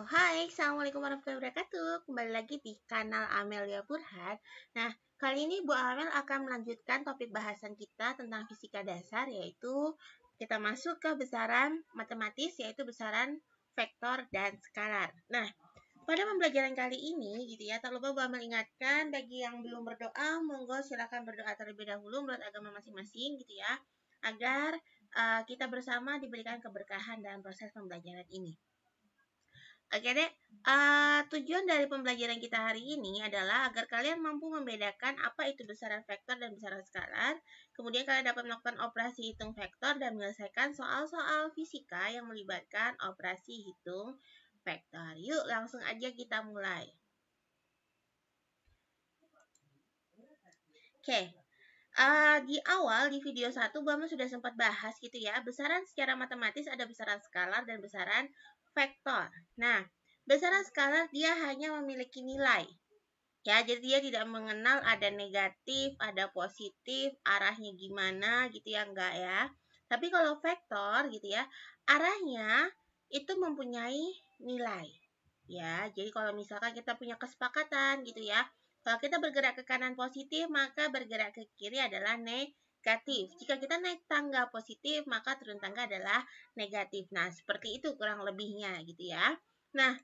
Hai, Assalamualaikum warahmatullahi wabarakatuh. Kembali lagi di kanal Amelia Burhan. Nah, kali ini Bu Amel akan melanjutkan topik bahasan kita tentang fisika dasar, yaitu kita masuk ke besaran matematis, yaitu besaran vektor dan skalar. Nah, pada pembelajaran kali ini, gitu ya, tak lupa Bu Amel ingatkan, bagi yang belum berdoa, monggo silakan berdoa terlebih dahulu menurut agama masing-masing, gitu ya, agar kita bersama diberikan keberkahan dalam proses pembelajaran ini. Oke deh, tujuan dari pembelajaran kita hari ini adalah agar kalian mampu membedakan apa itu besaran vektor dan besaran skalar. Kemudian kalian dapat melakukan operasi hitung vektor dan menyelesaikan soal-soal fisika yang melibatkan operasi hitung vektor. Yuk, langsung aja kita mulai. Oke, di awal di video 1 Bama sudah sempat bahas gitu ya, besaran secara matematis ada besaran skalar dan besaran vektor. Nah, besaran skalar dia hanya memiliki nilai. Ya, jadi dia tidak mengenal ada negatif, ada positif, arahnya gimana gitu ya, enggak ya. Tapi kalau vektor gitu ya, arahnya itu mempunyai nilai. Ya, jadi kalau misalkan kita punya kesepakatan gitu ya, kalau kita bergerak ke kanan positif, maka bergerak ke kiri adalah negatif. Jika kita naik tangga positif, maka turun tangga adalah negatif. Nah, seperti itu kurang lebihnya gitu ya. Nah,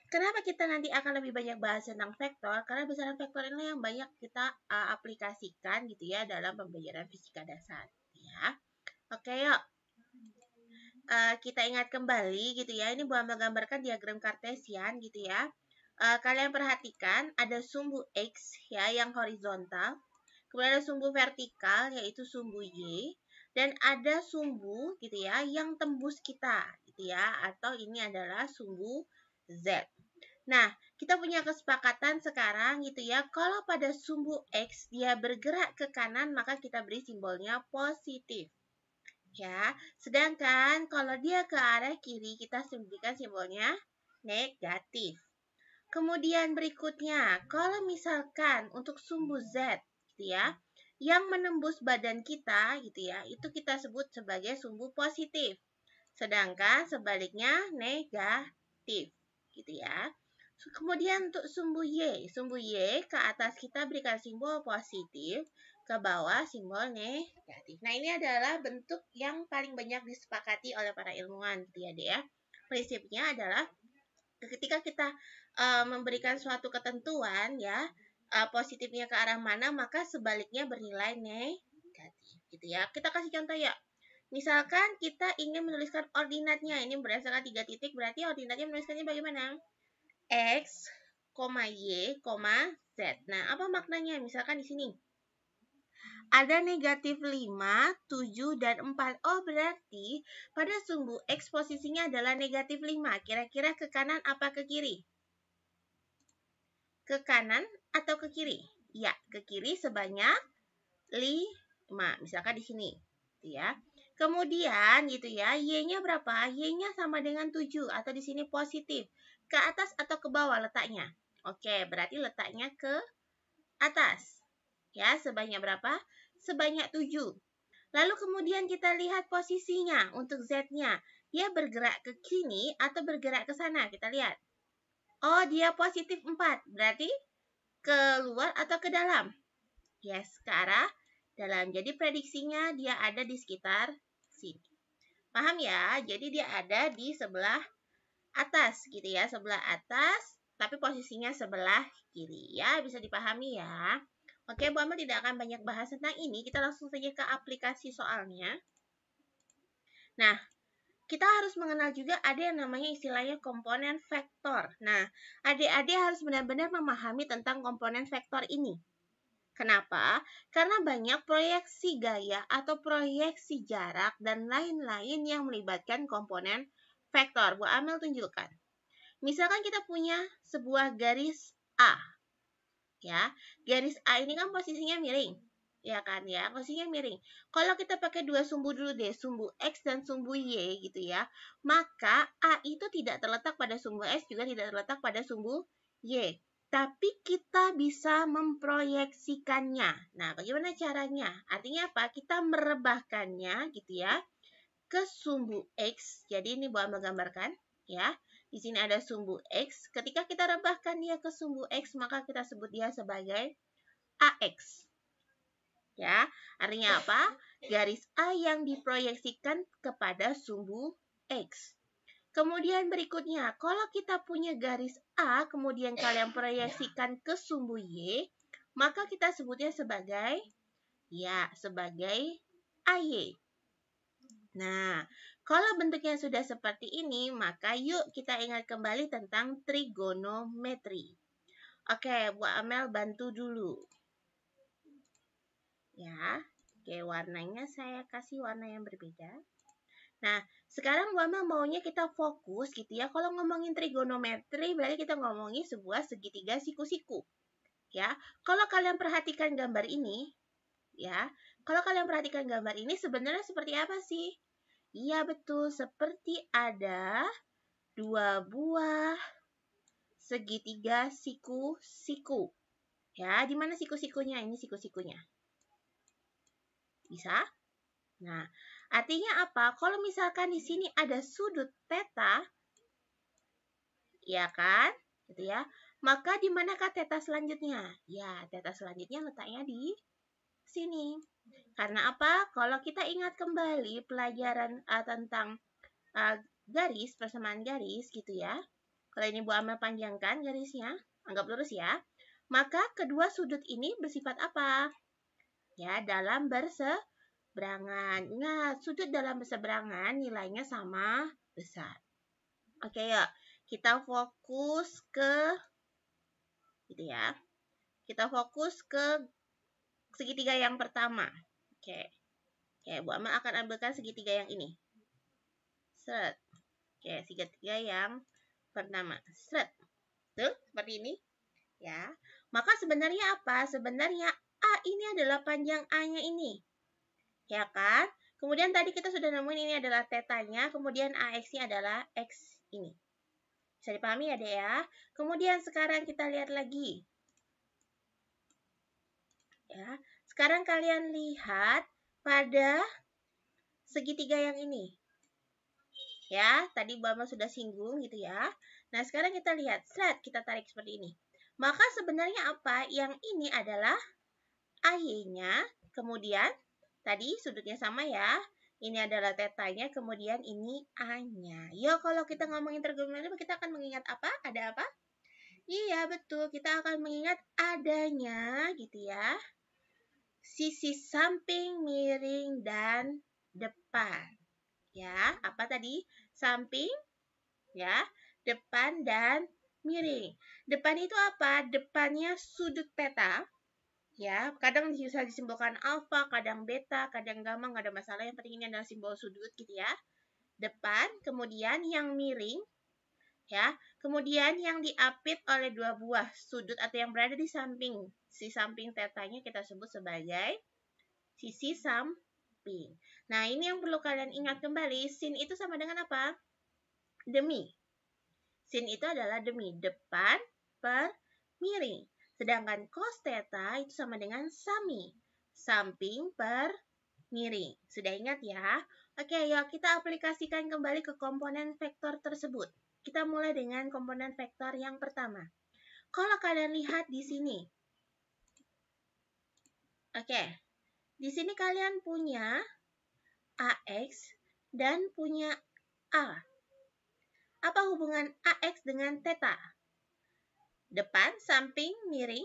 kenapa kita nanti akan lebih banyak bahas tentang vektor? Karena besaran vektor ini yang banyak kita aplikasikan gitu ya dalam pembelajaran fisika dasar. Ya, oke yuk. Kita ingat kembali gitu ya. Ini buat menggambarkan diagram kartesian gitu ya. Kalian perhatikan ada sumbu X ya yang horizontal. Kemudian ada sumbu vertikal yaitu sumbu Y. Dan ada sumbu gitu ya yang tembus kita gitu ya. Atau ini adalah sumbu Z. Nah, kita punya kesepakatan sekarang gitu ya. Kalau pada sumbu X dia bergerak ke kanan, maka kita beri simbolnya positif. Ya, sedangkan kalau dia ke arah kiri, kita berikan simbolnya negatif. Kemudian berikutnya, kalau misalkan untuk sumbu Z gitu ya, yang menembus badan kita gitu ya, itu kita sebut sebagai sumbu positif. Sedangkan sebaliknya negatif gitu ya. Kemudian untuk sumbu Y ke atas kita berikan simbol positif, ke bawah simbol negatif. Nah, ini adalah bentuk yang paling banyak disepakati oleh para ilmuwan gitu ya, Dek ya. Prinsipnya adalah ketika kita memberikan suatu ketentuan ya, positifnya ke arah mana, maka sebaliknya bernilai negatif gitu ya. Kita kasih contoh ya. Misalkan kita ingin menuliskan ordinatnya, ini berdasarkan 3 titik, berarti ordinatnya menuliskannya bagaimana? X, Y, Z. Nah, apa maknanya? Misalkan di sini ada negatif 5, 7, dan 4. Oh, berarti pada sumbu X posisinya adalah negatif 5. Kira-kira ke kanan apa ke kiri? Ke kanan atau ke kiri? Ya, ke kiri sebanyak 5. Misalkan di sini. Ya. Kemudian gitu ya, Y-nya berapa? Y-nya sama dengan 7 atau di sini positif. Ke atas atau ke bawah letaknya? Oke, berarti letaknya ke atas. Ya, sebanyak berapa? Sebanyak 7. Lalu kemudian kita lihat posisinya untuk Z-nya. Dia bergerak ke sini atau bergerak ke sana? Kita lihat. Oh, dia positif 4. Berarti keluar atau ke dalam? Yes, ke arah dalam. Jadi prediksinya dia ada di sekitar sini. Paham ya? Jadi dia ada di sebelah atas gitu ya, sebelah atas, tapi posisinya sebelah kiri ya, bisa dipahami ya. Oke, Bu Amel tidak akan banyak bahas tentang ini, kita langsung saja ke aplikasi soalnya. Nah, kita harus mengenal juga ada yang namanya istilahnya komponen vektor. Nah, adik-adik harus benar-benar memahami tentang komponen vektor ini. Kenapa? Karena banyak proyeksi gaya atau proyeksi jarak dan lain-lain yang melibatkan komponen vektor. Bu Amel tunjukkan. Misalkan kita punya sebuah garis A. Ya, garis A ini kan posisinya miring. Ya kan ya, posisinya miring. Kalau kita pakai dua sumbu dulu deh, sumbu X dan sumbu Y gitu ya. Maka A itu tidak terletak pada sumbu X, juga tidak terletak pada sumbu Y. Tapi kita bisa memproyeksikannya. Nah, bagaimana caranya? Artinya apa? Kita merebahkannya gitu ya ke sumbu X. Jadi ini buat menggambarkan ya. Di sini ada sumbu X. Ketika kita rebahkan dia ke sumbu X, maka kita sebut dia sebagai AX. Ya, artinya apa? Garis A yang diproyeksikan kepada sumbu X. Kemudian berikutnya, kalau kita punya garis A, kemudian kalian proyeksikan ke sumbu Y, maka kita sebutnya sebagai, sebagai AY. Nah, kalau bentuknya sudah seperti ini, maka yuk kita ingat kembali tentang trigonometri. Oke, Bu Amel bantu dulu. Ya, oke, warnanya saya kasih warna yang berbeda. Nah, sekarang Bu Amel maunya kita fokus gitu ya. Kalau ngomongin trigonometri, berarti kita ngomongin sebuah segitiga siku-siku. Ya, kalau kalian perhatikan gambar ini, ya, kalau kalian perhatikan gambar ini sebenarnya seperti apa sih? Iya betul, seperti ada dua buah segitiga siku-siku. Ya, di mana siku-sikunya? Ini siku-sikunya. Bisa? Nah, artinya apa? Kalau misalkan di sini ada sudut theta, ya kan? Gitu ya. Maka di manakah theta selanjutnya? Ya, theta selanjutnya letaknya di sini. Karena apa? Kalau kita ingat kembali pelajaran tentang garis, persamaan garis gitu ya. Kalau ini Bu Amel panjangkan garisnya, anggap lurus ya. Maka kedua sudut ini bersifat apa? Ya, dalam berseberangan. Nah, sudut dalam berseberangan nilainya sama besar. Oke, yuk. Kita fokus ke gitu ya. Kita fokus ke segitiga yang pertama. Oke. Oke, Bu Amel akan ambilkan segitiga yang ini. Set. Oke, segitiga yang pertama. Set. Tuh, seperti ini. Ya. Maka sebenarnya apa? Sebenarnya A ini adalah panjang A-nya ini. Ya kan? Kemudian tadi kita sudah nemuin ini adalah tetanya, kemudian AX-nya adalah X ini. Bisa dipahami ya, Dek ya? Kemudian sekarang kita lihat lagi. Ya. Sekarang kalian lihat pada segitiga yang ini. Ya, tadi Bama sudah singgung gitu ya. Nah, sekarang kita lihat, kita tarik seperti ini. Maka sebenarnya apa? Yang ini adalah AY-nya, kemudian tadi sudutnya sama ya. Ini adalah tetanya, kemudian ini A-nya. Ya, kalau kita ngomongin trigonometri, kita akan mengingat apa? Ada apa? Iya, betul. Kita akan mengingat adanya gitu ya. Sisi samping, miring, dan depan. Ya, apa tadi? Samping, ya, depan, dan miring. Depan itu apa? Depannya sudut theta. Ya, kadang bisa disimbolkan alfa, kadang beta, kadang gamma, nggak ada masalah. Yang penting ini adalah simbol sudut gitu ya. Depan, kemudian yang miring, ya. Kemudian yang diapit oleh dua buah sudut atau yang berada di samping. Si samping tetanya kita sebut sebagai sisi samping. Nah, ini yang perlu kalian ingat kembali. Sin itu sama dengan apa? Demi. Sin itu adalah demi. Depan per miring. Sedangkan cos theta itu sama dengan sami. Samping per miring. Sudah ingat ya? Oke, yuk kita aplikasikan kembali ke komponen vektor tersebut. Kita mulai dengan komponen vektor yang pertama. Kalau kalian lihat di sini. Oke. Di sini kalian punya AX dan punya A. Apa hubungan AX dengan theta? Depan, samping, miring.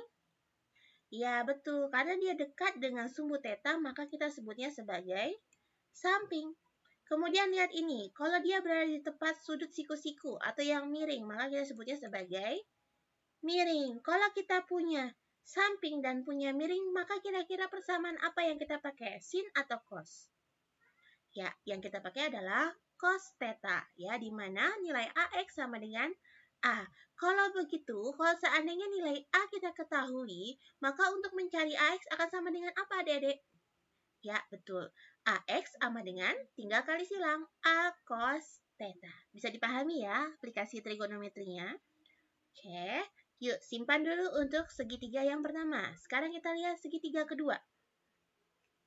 Ya, betul. Karena dia dekat dengan sumbu theta, maka kita sebutnya sebagai samping. Kemudian lihat ini. Kalau dia berada di tepat sudut siku-siku atau yang miring, maka kita sebutnya sebagai miring. Kalau kita punya samping dan punya miring, maka kira-kira persamaan apa yang kita pakai? Sin atau cos? Ya, yang kita pakai adalah cos theta. Ya, di mana nilai AX sama dengan A. Kalau begitu, kalau seandainya nilai A kita ketahui, maka untuk mencari AX akan sama dengan apa, Adik-adik? Ya, betul. AX sama dengan, tinggal kali silang, A cos theta. Bisa dipahami ya aplikasi trigonometrinya? Oke, yuk simpan dulu untuk segitiga yang pertama. Sekarang kita lihat segitiga kedua.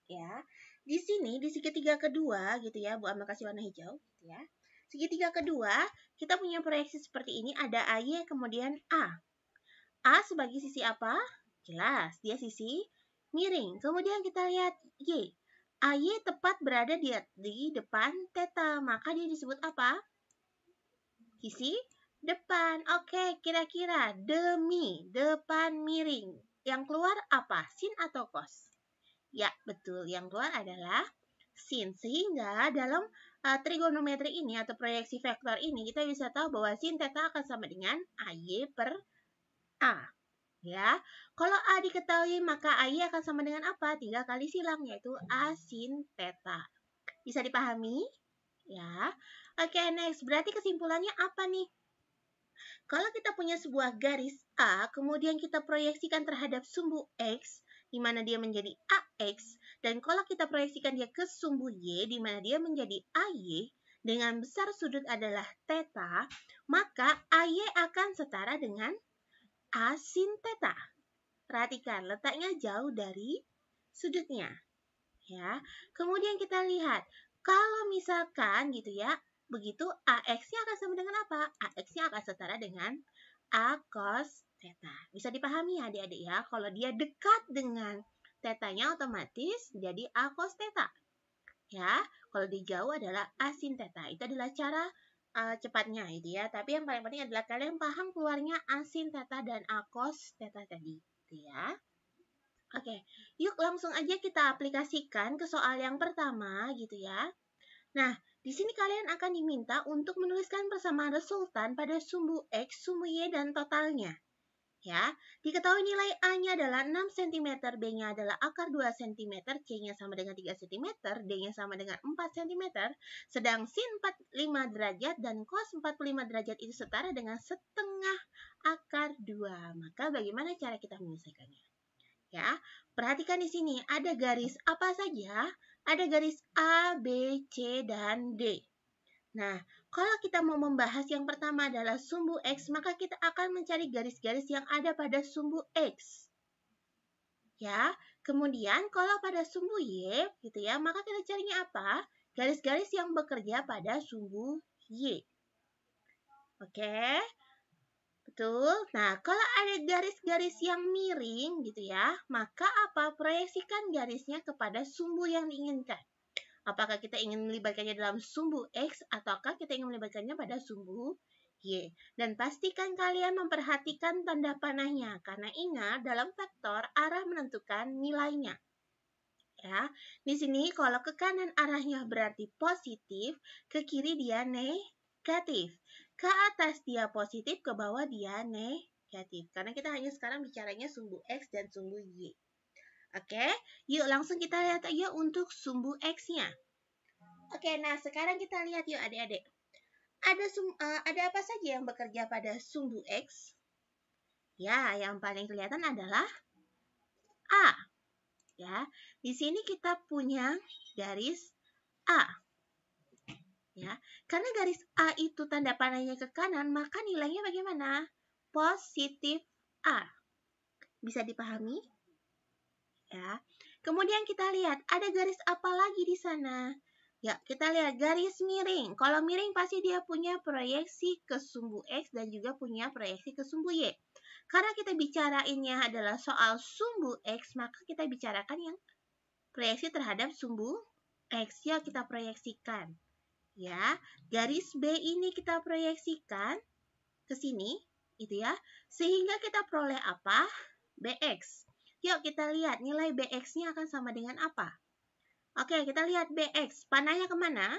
Ya, di sini di segitiga kedua gitu ya, Bu Amel kasih warna hijau gitu ya. Segitiga kedua, kita punya proyeksi seperti ini, ada AY kemudian A. A sebagai sisi apa? Jelas, dia sisi miring. Kemudian kita lihat Y. AY tepat berada di depan theta, maka dia disebut apa? Sisi depan. Oke, kira-kira depan miring. Yang keluar apa? Sin atau cos? Ya, betul. Yang keluar adalah sin. Sehingga dalam trigonometri ini atau proyeksi vektor ini, kita bisa tahu bahwa sin theta akan sama dengan AY per A. Ya, kalau A diketahui, maka AY akan sama dengan apa? 3 kali silang, yaitu A sin theta. Bisa dipahami? Ya. Oke, next. Berarti kesimpulannya apa nih? Kalau kita punya sebuah garis A, kemudian kita proyeksikan terhadap sumbu X, di mana dia menjadi AX, dan kalau kita proyeksikan dia ke sumbu Y, di mana dia menjadi AY, dengan besar sudut adalah theta, maka AY akan setara dengan A sin theta. Perhatikan, letaknya jauh dari sudutnya. Ya. Kemudian kita lihat, kalau misalkan gitu ya, begitu AX-nya akan sama dengan apa? AX-nya akan setara dengan A cos theta. Bisa dipahami ya adik-adik ya, kalau dia dekat dengan theta-nya otomatis jadi A cos theta. Ya, kalau di jauh adalah A sin theta. Itu adalah cara cepatnya itu ya. Tapi yang paling penting adalah kalian paham keluarnya A sin theta dan A cos theta tadi. Gitu ya. Oke, yuk langsung aja kita aplikasikan ke soal yang pertama gitu ya. Nah, di sini kalian akan diminta untuk menuliskan persamaan resultan pada sumbu X, sumbu Y, dan totalnya. Ya, diketahui nilai A-nya adalah 6 cm, B-nya adalah akar 2 cm, C-nya sama dengan 3 cm, D-nya sama dengan 4 cm, sedang sin 45 derajat dan cos 45 derajat itu setara dengan setengah akar 2. Maka bagaimana cara kita menyelesaikannya? Ya, perhatikan di sini ada garis apa saja? Ada garis A, B, C, dan D. Nah, kalau kita mau membahas yang pertama adalah sumbu X, maka kita akan mencari garis-garis yang ada pada sumbu X. Ya, kemudian kalau pada sumbu Y, gitu ya, maka kita carinya apa? Garis-garis yang bekerja pada sumbu Y. Oke. Betul. Nah, kalau ada garis-garis yang miring gitu ya, maka apa? Proyeksikan garisnya kepada sumbu yang diinginkan. Apakah kita ingin melibatkannya dalam sumbu X ataukah kita ingin melibatkannya pada sumbu Y. Dan pastikan kalian memperhatikan tanda panahnya karena ingat dalam vektor arah menentukan nilainya. Ya, di sini kalau ke kanan arahnya berarti positif, ke kiri dia negatif. Ke atas dia positif, ke bawah dia negatif. Karena kita hanya sekarang bicaranya sumbu X dan sumbu Y. Oke, yuk langsung kita lihat aja untuk sumbu X-nya. Oke, nah sekarang kita lihat yuk adik-adik. Ada apa saja yang bekerja pada sumbu X? Ya, yang paling kelihatan adalah A. Ya, di sini kita punya garis A. Ya, karena garis A itu tanda panahnya ke kanan, maka nilainya bagaimana? Positif A. Bisa dipahami? Ya. Kemudian kita lihat ada garis apa lagi di sana? Ya, kita lihat garis miring. Kalau miring pasti dia punya proyeksi ke sumbu X dan juga punya proyeksi ke sumbu Y. Karena kita bicarainnya adalah soal sumbu X, maka kita bicarakan yang proyeksi terhadap sumbu X. Ya, kita proyeksikan. Ya, garis B ini kita proyeksikan ke sini, itu ya. Sehingga kita peroleh apa? BX. Yuk kita lihat nilai BX-nya akan sama dengan apa? Oke, kita lihat BX. Panahnya kemana?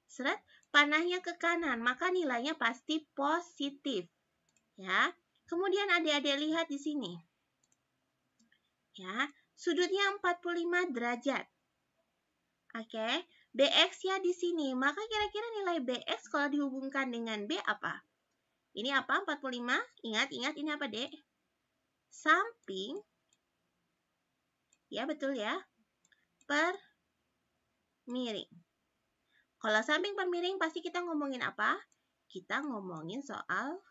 Seret, panahnya ke kanan, maka nilainya pasti positif. Ya. Kemudian adik-adik lihat di sini. Ya, sudutnya 45 derajat. Oke, BX ya di sini. Maka kira-kira nilai BX kalau dihubungkan dengan B apa? Ini apa? 45. Ingat ini apa, Dek? Samping. Ya, betul ya. Per miring. Kalau samping per miring pasti kita ngomongin apa? Kita ngomongin soal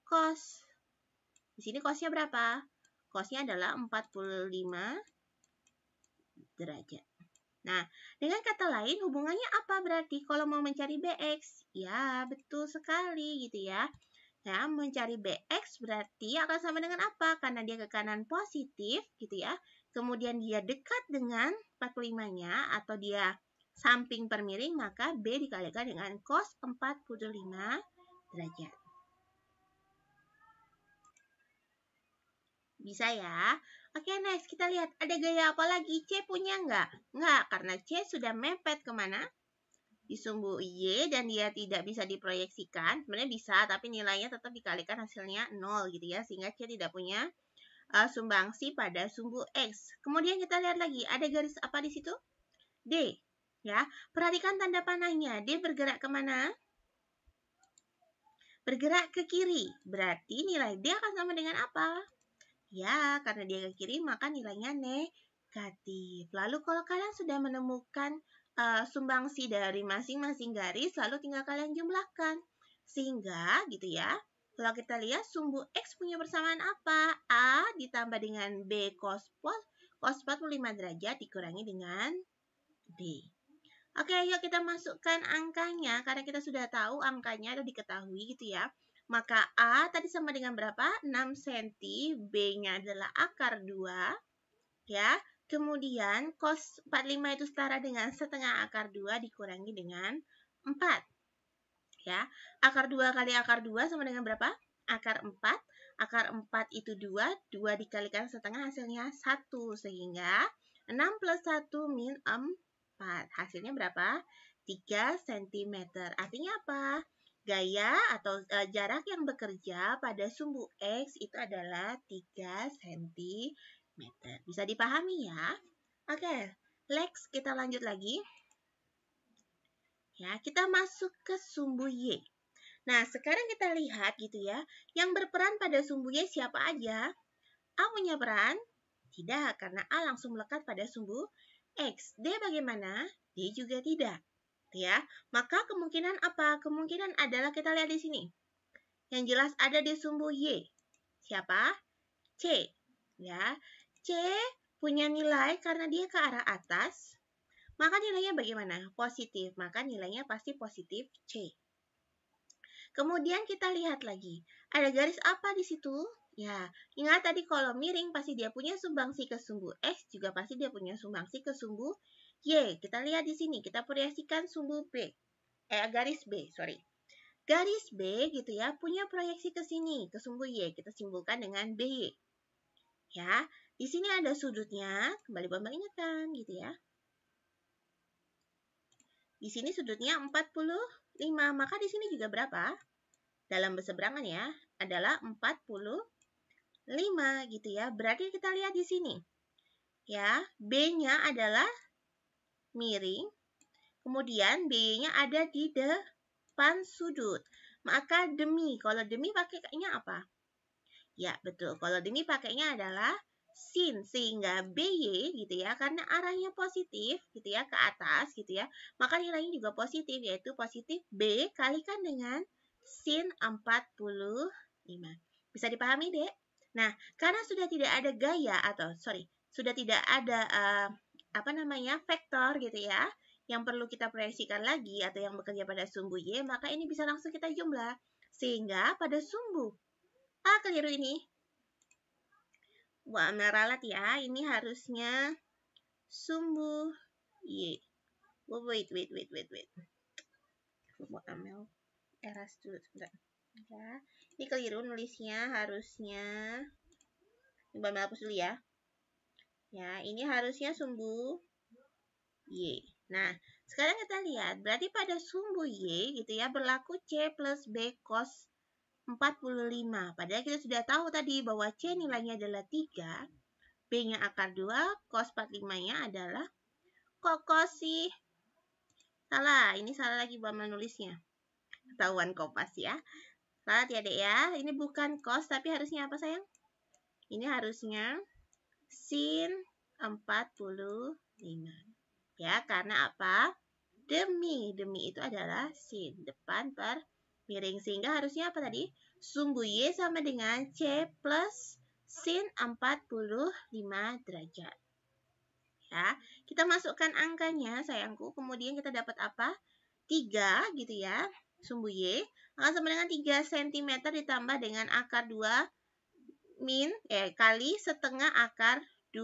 cos. Di sini cosnya berapa? Cosnya adalah 45 derajat. Nah, dengan kata lain hubungannya apa berarti kalau mau mencari BX? Ya, betul sekali gitu ya. Nah, mencari BX berarti akan sama dengan apa? Karena dia ke kanan positif gitu ya. Kemudian dia dekat dengan 45-nya atau dia samping per miring, maka B dikalikan dengan cos 45 derajat. Bisa ya? Oke, next kita lihat ada gaya apa lagi? C punya nggak? Nggak, karena C sudah mepet kemana? Di sumbu Y dan dia tidak bisa diproyeksikan. Sebenarnya bisa, tapi nilainya tetap dikalikan hasilnya 0 gitu ya. Sehingga C tidak punya sumbangsi pada sumbu X. Kemudian kita lihat lagi, ada garis apa di situ? D. Ya, perhatikan tanda panahnya. D bergerak kemana? Bergerak ke kiri. Berarti nilai D akan sama dengan apa? Ya, karena dia ke kiri maka nilainya negatif. Lalu kalau kalian sudah menemukan sumbangsi dari masing-masing garis, lalu tinggal kalian jumlahkan. Sehingga gitu ya, kalau kita lihat sumbu X punya persamaan apa? A ditambah dengan B cos 45 derajat dikurangi dengan D. Oke, yuk kita masukkan angkanya karena kita sudah tahu angkanya sudah diketahui gitu ya. Maka A tadi sama dengan berapa? 6 cm, B-nya adalah akar 2, ya. Kemudian cos 45 itu setara dengan setengah akar 2 dikurangi dengan 4. Ya. Akar 2 kali akar 2 sama dengan berapa? Akar 4. Akar 4 itu 2, 2 dikalikan setengah hasilnya 1. Sehingga 6 plus 1 min 4. Hasilnya berapa? 3 cm. Artinya apa? Gaya atau jarak yang bekerja pada sumbu X itu adalah 3 cm. Bisa dipahami ya? Oke, next kita lanjut lagi. Ya, kita masuk ke sumbu Y. Nah, sekarang kita lihat gitu ya, yang berperan pada sumbu Y siapa aja? A punya peran? Tidak, karena A langsung melekat pada sumbu X. D bagaimana? D juga tidak. Ya, maka kemungkinan apa? Kemungkinan adalah kita lihat di sini. Yang jelas ada di sumbu Y. Siapa? C. Ya, C punya nilai karena dia ke arah atas. Maka nilainya bagaimana? Positif. Maka nilainya pasti positif C. Kemudian kita lihat lagi. Ada garis apa di situ? Ya, ingat tadi kalau miring pasti dia punya sumbangsi ke sumbu X, juga pasti dia punya sumbangsi ke sumbu Y. Kita lihat di sini, kita proyeksikan sumbu B. Garis B, sorry. Garis B gitu ya, punya proyeksi ke sini, ke sumbu Y. Kita simpulkan dengan BY. Ya, di sini ada sudutnya, kembali Bambang ingatkan gitu ya. Di sini sudutnya 45, maka di sini juga berapa? Dalam berseberangan ya, adalah 45 gitu ya. Berarti kita lihat di sini. Ya, B-nya adalah miring. Kemudian B-nya ada di depan sudut. Maka demi, kalau demi pakainya apa? Ya, betul. Kalau demi pakainya adalah sin, sehingga BY gitu ya, karena arahnya positif gitu ya, ke atas gitu ya, maka nilainya juga positif, yaitu positif B kalikan dengan sin 45. Bisa dipahami, Dek? Nah, karena sudah tidak ada gaya atau sudah tidak ada vektor gitu ya, yang perlu kita proyeksikan lagi atau yang bekerja pada sumbu Y, maka ini bisa langsung kita jumlah. Sehingga pada sumbu keliru ini. Wah, meralat ya. Ini harusnya sumbu Y. Wait. Mau ambil eras dulu sebentar. Ya, ini keliru nulisnya, harusnya coba hapus dulu ya. Ya, ini harusnya sumbu Y. Nah, sekarang kita lihat, berarti pada sumbu Y gitu ya, berlaku C plus B cos 45. Padahal kita sudah tahu tadi bahwa C nilainya adalah 3, B-nya akar 2, cos 45-nya adalah kokosi. Salah, ini salah lagi buat menulisnya. Ketahuan kopas ya. Salah ya, Dek ya. Ini bukan cos, tapi harusnya apa, sayang? Ini harusnya sin 45. Ya, karena apa? Demi itu adalah sin, depan per miring. Sehingga harusnya apa tadi? Sumbu Y sama dengan C plus sin 45 derajat. Ya, kita masukkan angkanya sayangku, kemudian kita dapat apa? 3 gitu ya. Sumbu Y akan sama dengan 3 cm ditambah dengan akar 2 kali setengah akar 2.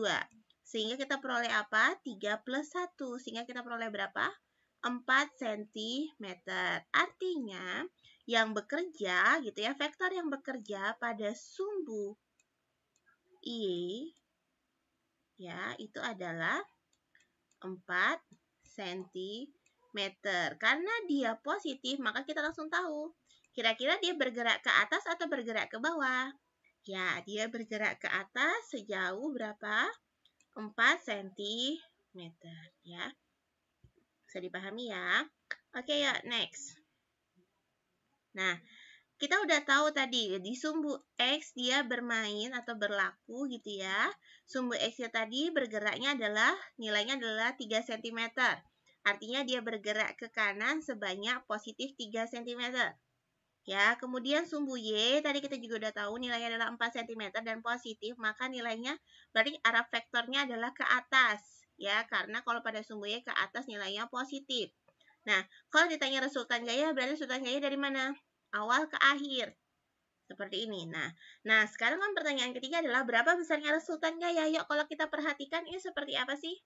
Sehingga kita peroleh apa? 3 plus 1. Sehingga kita peroleh berapa? 4 cm. Artinya yang bekerja gitu ya, vektor yang bekerja pada sumbu Y ya, itu adalah 4 cm. Karena dia positif, maka kita langsung tahu. Kira-kira dia bergerak ke atas atau bergerak ke bawah? Ya, dia bergerak ke atas sejauh berapa? 4 cm. Ya, bisa dipahami ya. Oke, ya, next. Nah, kita udah tahu tadi di sumbu X dia bermain atau berlaku gitu ya. Sumbu X-nya tadi bergeraknya adalah nilainya adalah 3 cm. Artinya dia bergerak ke kanan sebanyak positif 3 cm. Ya, kemudian sumbu Y tadi kita juga udah tahu nilainya adalah 4 cm dan positif, maka nilainya berarti arah vektornya adalah ke atas. Ya, karena kalau pada sumbu Y ke atas nilainya positif. Nah, kalau ditanya resultan gaya, berarti resultan gaya dari mana? Awal ke akhir. Seperti ini. Nah, sekarang kan pertanyaan ketiga adalah berapa besarnya resultan gaya? Yuk, kalau kita perhatikan ini seperti apa sih?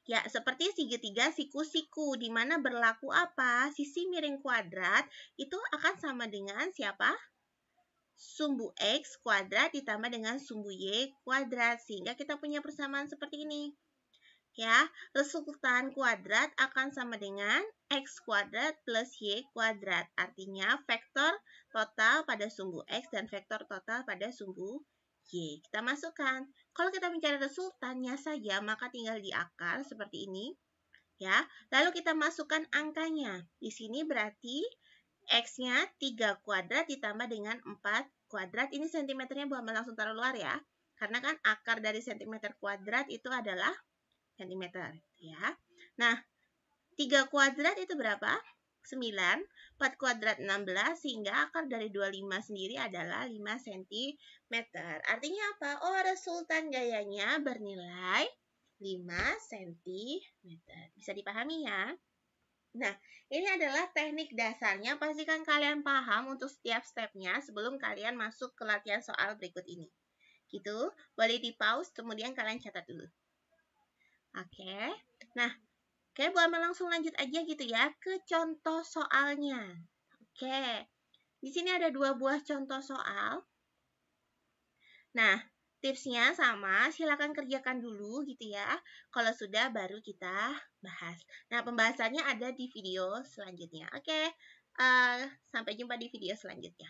Ya, seperti segitiga siku-siku, di mana berlaku apa? Sisi miring kuadrat itu akan sama dengan siapa? Sumbu X kuadrat ditambah dengan sumbu Y kuadrat. Sehingga kita punya persamaan seperti ini. Ya, resultan kuadrat akan sama dengan X kuadrat plus Y kuadrat. Artinya vektor total pada sumbu X dan vektor total pada sumbu Y. Kita masukkan. Kalau kita mencari resultannya saja, maka tinggal di akar seperti ini. Ya, lalu kita masukkan angkanya. Di sini berarti X-nya 3 kuadrat ditambah dengan 4 kuadrat. Ini sentimeternya bukan langsung taruh luar ya. Karena kan akar dari sentimeter kuadrat itu adalah cm ya. Nah, 3 kuadrat itu berapa? 9, 4 kuadrat 16, sehingga akar dari 25 sendiri adalah 5 cm. Artinya apa? Oh, resultan gayanya bernilai 5 cm. Bisa dipahami ya? Nah, ini adalah teknik dasarnya. Pastikan kalian paham untuk setiap stepnya sebelum kalian masuk ke latihan soal berikut ini. Gitu, boleh di pause, kemudian kalian catat dulu. Oke, nah, buat langsung lanjut aja gitu ya ke contoh soalnya. Oke, di sini ada 2 buah contoh soal. Nah, tipsnya sama, silakan kerjakan dulu gitu ya. Kalau sudah baru kita bahas. Nah, pembahasannya ada di video selanjutnya. Oke, sampai jumpa di video selanjutnya.